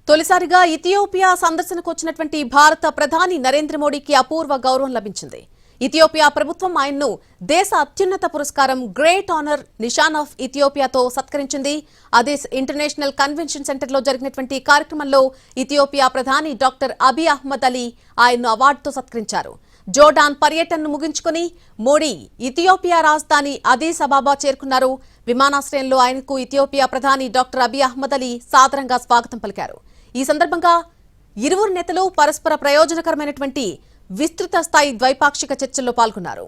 తొలిసారిగా ఇథియోపియా సందర్శనకు వచ్చినటువంటి భారత ప్రధాని నరేంద్ర మోడీకి అపూర్వ గౌరవం లభించింది. ఇథియోపియా ప్రభుత్వం ఆయన్ను దేశ అత్యున్నత పురస్కారం గ్రేట్ ఆనర్ నిషాన్ ఆఫ్ ఇథియోపియాతో సత్కరించింది. అదీస్ ఇంటర్నేషనల్ కన్వెన్షన్ సెంటర్లో జరిగినటువంటి కార్యక్రమంలో ఇథియోపియా ప్రధాని డాక్టర్ అబీ అహ్మద్ అలీ ఆయన్ను అవార్డుతో సత్కరించారు. జోర్డాన్ పర్యటనను ముగించుకుని మోడీ ఇథియోపియా రాజధాని అదీస్ అబాబా చేరుకున్నారు. విమానాశ్రయంలో ఆయనకు ఇథియోపియా ప్రధాని డాక్టర్ అబీ అహ్మద్ అలీ సాదరంగా స్వాగతం పలికారు. ఈ సందర్భంగా ఇరువురు నేతలు పరస్పర ప్రయోజనకరమైనటువంటి విస్తృత స్థాయి ద్వైపాక్షిక చర్చల్లో పాల్గొన్నారు.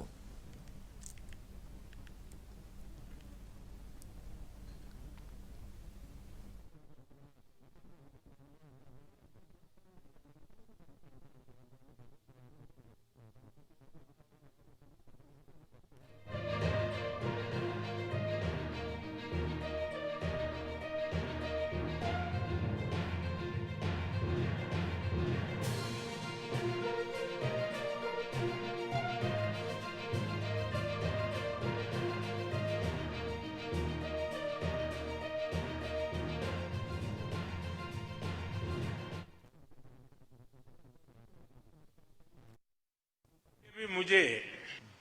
मुझे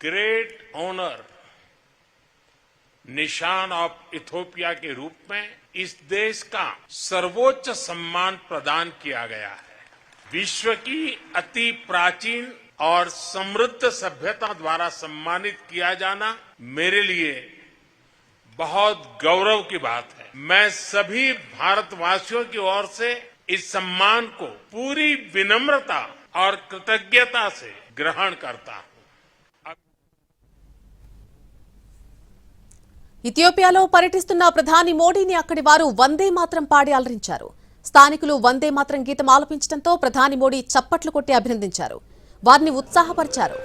ग्रेट ऑनर निशान ऑफ इथियोपिया के रूप में इस देश का सर्वोच्च सम्मान प्रदान किया गया है। विश्व की अति प्राचीन और समृद्ध सभ्यता द्वारा सम्मानित किया जाना मेरे लिए बहुत गौरव की बात है। मैं सभी भारतवासियों की ओर से इस सम्मान को पूरी विनम्रता और कृतज्ञता से ग्रहण करता हूं। ఇథియోపియాలో పర్యటిస్తున్న ప్రధాని మోడీని అక్కడి వారు వందే మాత్రం పాడి అలరించారు. స్థానికులు వందే మాత్రం గీతం ఆలపించడంతో ప్రధాని మోడీ చప్పట్లు కొట్టి అభినందించారు. వారిని ఉత్సాహపరిచారు.